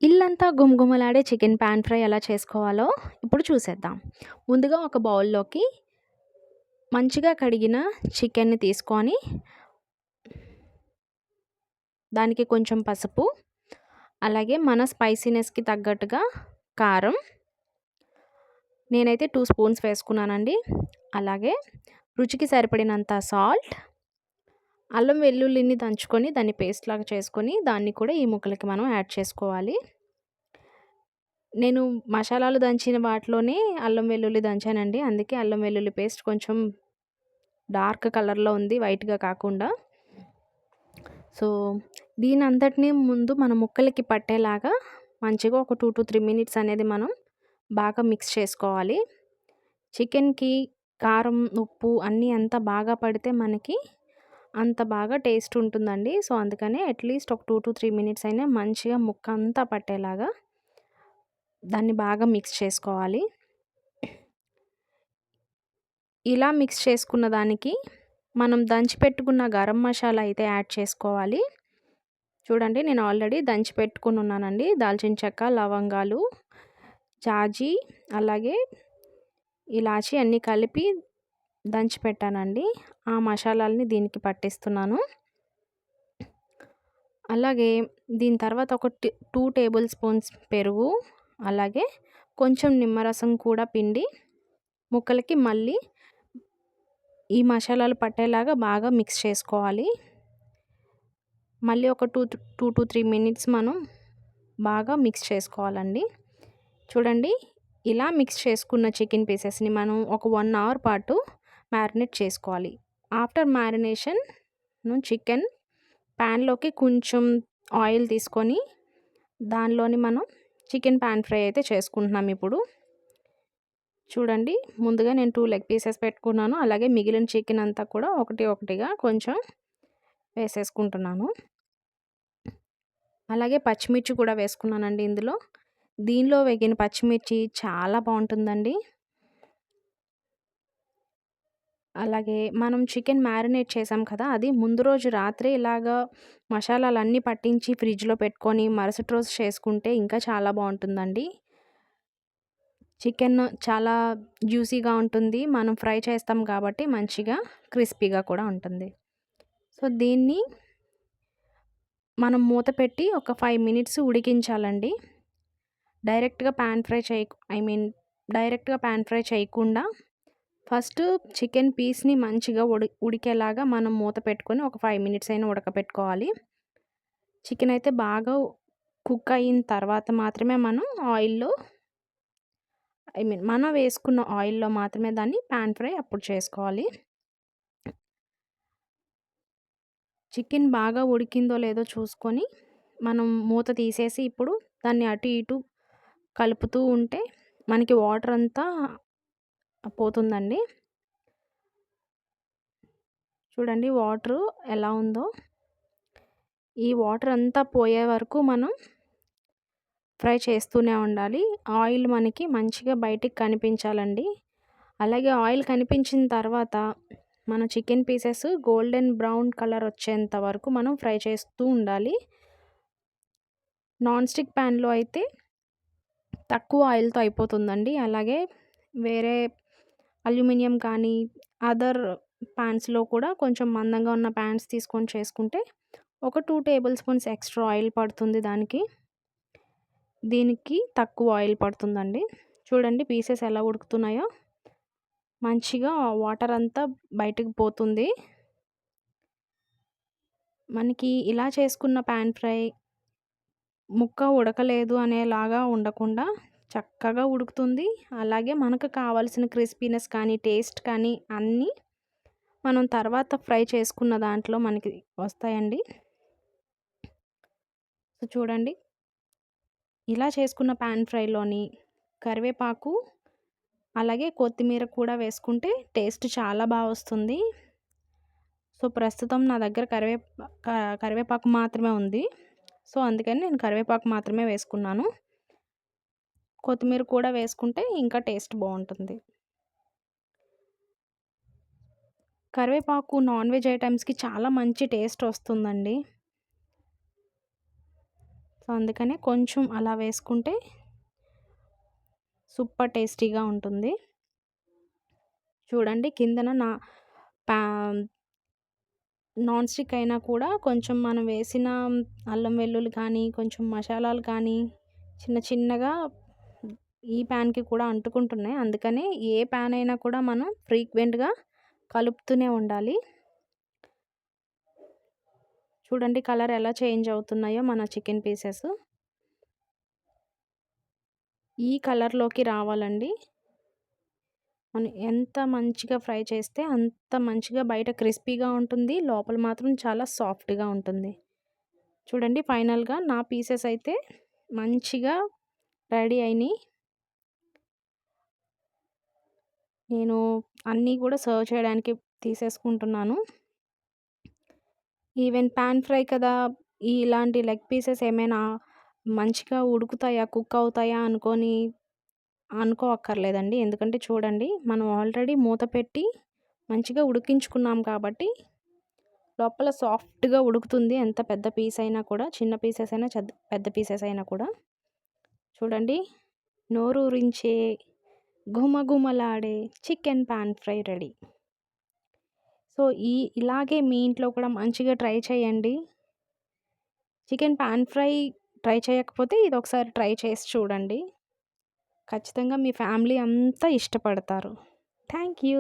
ఇల్లంతా గుమగుమలాడే chicken pan fry ఎలా చేసుకోవాలో ఇప్పుడు చూసేద్దాం. ముందుగా ఒక బౌల్‌లోకి మంచిగా కడిగిన చికెన్‌ని తీసుకొని, దానికి కొంచెం పసుపు, అలాగే మన స్పైసీనెస్‌కి తగ్గట్టుగా కారం, నేనైతే 2 స్పూన్స్ వేసుకున్నానండి. అలాగే రుచికి సరిపడినంత సాల్ట్, అల్లం వెల్లుల్లిని దంచుకొని దాన్ని పేస్ట్ లాగా చేసుకొని, దాన్ని కూడా ఈ ముక్కలకి మనం యాడ్ చేసుకోవాలి. నేను మసాలాలు దంచిన వాటిలోనే అల్లం వెల్లుల్లి దంచానండి. అందుకే అల్లం వెల్లుల్లి పేస్ట్ కొంచెం డార్క్ కలర్‌లో ఉంది, వైట్‌గా కాకుండా. సో, దీనంతటిని ముందు మన ముక్కలకి పట్టేలాగా మంచిగా ఒక 2-3 మినిట్స్ అనేది మనం బాగా మిక్స్ చేసుకోవాలి. చికెన్‌కి కారం, ఉప్పు అన్నీ ఎంత బాగా పడితే మనకి అంత బాగా టేస్ట్ ఉంటుందండి. సో, అందుకనే అట్‌లీస్ట్ ఒక 2-3 మినిట్స్ అయినా మంచిగా ముక్క అంతా పట్టేలాగా దాన్ని బాగా మిక్స్ చేసుకోవాలి. ఇలా మిక్స్ చేసుకున్న దానికి మనం దంచి పెట్టుకున్న గరం మసాలా అయితే యాడ్ చేసుకోవాలి. చూడండి, నేను ఆల్రెడీ దంచి పెట్టుకొని ఉన్నానండి. దాల్చిన చెక్క, లవంగాలు, జాజి, అలాగే ఇలాచి అన్నీ కలిపి దంచి పెట్టానండి. ఆ మసాలాలని దీనికి పట్టిస్తున్నాను. అలాగే దీని తర్వాత ఒక 2 టేబుల్ స్పూన్స్ పెరుగు, అలాగే కొంచెం నిమ్మరసం కూడా పిండి ముక్కలకి మళ్ళీ ఈ మసాలాలు పట్టేలాగా బాగా మిక్స్ చేసుకోవాలి. మళ్ళీ ఒక 2-3 మినిట్స్ మనం బాగా మిక్స్ చేసుకోవాలండి. చూడండి, ఇలా మిక్స్ చేసుకున్న చికెన్ పీసెస్‌ని మనం ఒక 1 అవర్ పాటు మ్యారినేట్ చేసుకోవాలి. ఆఫ్టర్ మ్యారినేషన్ చికెన్ ప్యాన్‌లోకి కొంచెం ఆయిల్ తీసుకొని, దానిలోని మనం చికెన్ పాన్ ఫ్రై అయితే చేసుకుంటున్నాం ఇప్పుడు. చూడండి, ముందుగా నేను 2 లెగ్ పీసెస్ పెట్టుకున్నాను. అలాగే మిగిలిన చికెన్ అంతా కూడా ఒకటి ఒకటిగా కొంచెం వేసేసుకుంటున్నాను. అలాగే పచ్చిమిర్చి కూడా వేసుకున్నానండి ఇందులో. దీనిలో వేగిన పచ్చిమిర్చి చాలా బావుంటుందండి. అలాగే మనం చికెన్ మ్యారినేట్ చేసాం కదా! అది ముందు రోజు రాత్రే ఇలాగా మసాలాలన్నీ పట్టించి ఫ్రిడ్జ్‌లో పెట్టుకొని మరుసటి రోజు చేసుకుంటే ఇంకా చాలా బావుంటుందండి. చికెన్ చాలా జ్యూసీగా ఉంటుంది. మనం ఫ్రై చేస్తాం కాబట్టి మంచిగా క్రిస్పీగా కూడా ఉంటుంది. సో, దీన్ని మనం మూత పెట్టి ఒక 5 మినిట్స్ ఉడికించాలండి. డైరెక్ట్‌గా పాన్ ఫ్రై చేయకు ఐ మీన్ డైరెక్ట్‌గా పాన్ ఫ్రై చేయకుండా ఫస్ట్ చికెన్ పీస్‌ని మంచిగా ఉడికేలాగా మనం మూత పెట్టుకొని ఒక 5 మినిట్స్ అయినా ఉడకపెట్టుకోవాలి. చికెన్ అయితే బాగా కుక్ అయిన తర్వాత మాత్రమే మనం ఆయిల్‌లో మనం వేసుకున్న ఆయిల్‌లో మాత్రమే దాన్ని పాన్ ఫ్రై అప్పుడు చేసుకోవాలి. చికెన్ బాగా ఉడికిందో లేదో చూసుకొని మనం మూత తీసేసి ఇప్పుడు దాన్ని అటు ఇటు కలుపుతూ ఉంటే మనకి వాటర్ అంతా పోతుందండి. చూడండి వాటరు ఎలా ఉందో. ఈ వాటర్ అంతా పోయే వరకు మనం ఫ్రై చేస్తూనే ఉండాలి. ఆయిల్ మనకి మంచిగా బయటికి కనిపించాలండి. అలాగే ఆయిల్ కనిపించిన తర్వాత మన chicken pieces golden brown colour వచ్చేంత వరకు మనం ఫ్రై చేస్తూ ఉండాలి. నాన్ స్టిక్ ప్యాన్‌లో అయితే తక్కువ ఆయిల్‌తో అయిపోతుందండి. అలాగే వేరే అల్యూమినియం కానీ, అదర్ పాన్స్‌లో కూడా కొంచెం మందంగా ఉన్న పాన్స్ తీసుకొని చేసుకుంటే ఒక 2 టేబుల్ స్పూన్స్ ఎక్స్‌ట్రా ఆయిల్ పడుతుంది దానికి. దీనికి తక్కువ ఆయిల్ పడుతుందండి. చూడండి పీసెస్ ఎలా ఉడుకుతున్నాయో. మంచిగా వాటర్ అంతా బయటకు పోతుంది. మనకి ఇలా చేసుకున్న పాన్ ఫ్రై ముక్క ఉడకలేదు అనేలాగా ఉండకుండా చక్కగా ఉడుకుతుంది. అలాగే మనకు కావాల్సిన క్రిస్పీనెస్ కానీ, టేస్ట్ కానీ అన్నీ మనం తర్వాత ఫ్రై చేసుకున్న దాంట్లో మనకి వస్తాయండి. సో, చూడండి, ఇలా చేసుకున్న పాన్ ఫ్రైలోని కరివేపాకు, అలాగే కొత్తిమీర కూడా వేసుకుంటే టేస్ట్ చాలా వస్తుంది. సో, ప్రస్తుతం నా దగ్గర కరివేపాకు మాత్రమే ఉంది. సో, అందుకని నేను కరివేపాకు మాత్రమే వేసుకున్నాను. కొత్తిమీర కూడా వేసుకుంటే ఇంకా టేస్ట్ బావుంటుంది. కరివేపాకు నాన్ వెజ్ ఐటెమ్స్‌కి చాలా మంచి టేస్ట్ వస్తుందండి. సో, అందుకనే కొంచెం అలా వేసుకుంటే సూపర్ టేస్టీగా ఉంటుంది. చూడండి కిందన పా నాన్ స్టిక్ అయినా కూడా కొంచెం మనం వేసిన అల్లం వెల్లుల్లి కానీ, కొంచెం మసాలాలు కానీ చిన్న చిన్నగా ఈ ప్యాన్‌కి కూడా అంటుకుంటున్నాయి. అందుకని ఏ ప్యాన్ అయినా కూడా మనం ఫ్రీక్వెంట్‌గా కలుపుతూనే ఉండాలి. చూడండి కలర్ ఎలా చేంజ్ అవుతున్నాయో మన చికెన్ పీసెస్. ఈ కలర్‌లోకి రావాలండి. మనం ఎంత మంచిగా ఫ్రై చేస్తే అంత మంచిగా బయట క్రిస్పీగా ఉంటుంది. లోపల మాత్రం చాలా సాఫ్ట్‌గా ఉంటుంది. చూడండి ఫైనల్‌గా నా పీసెస్ అయితే మంచిగా రెడీ అయినియి. నేను అన్నీ కూడా సర్వ్ చేయడానికి తీసేసుకుంటున్నాను. ఈవెన్ పాన్ ఫ్రై కదా! ఇలాంటి లెగ్ పీసెస్ ఏమైనా మంచిగా ఉడుకుతాయా, కుక్ అవుతాయా అనుకోక్కర్లేదండి. ఎందుకంటే చూడండి మనం ఆల్రెడీ మూత పెట్టి మంచిగా ఉడికించుకున్నాం కాబట్టి లోపల సాఫ్ట్‌గా ఉడుకుతుంది. ఎంత పెద్ద పీస్ అయినా కూడా, చిన్న పీసెస్ అయినా, పెద్ద పీసెస్ అయినా కూడా. చూడండి నోరూరించే ఘుమఘుమలాడే chicken pan fry ready. So, ఇలాగే మీ ఇంట్లో కూడా మంచిగా ట్రై చేయండి. చికెన్ పాన్ ఫ్రై ట్రై చేయకపోతే ఇదొకసారి ట్రై చేసి చూడండి. ఖచ్చితంగా మీ ఫ్యామిలీ అంతా ఇష్టపడతారు. Thank you.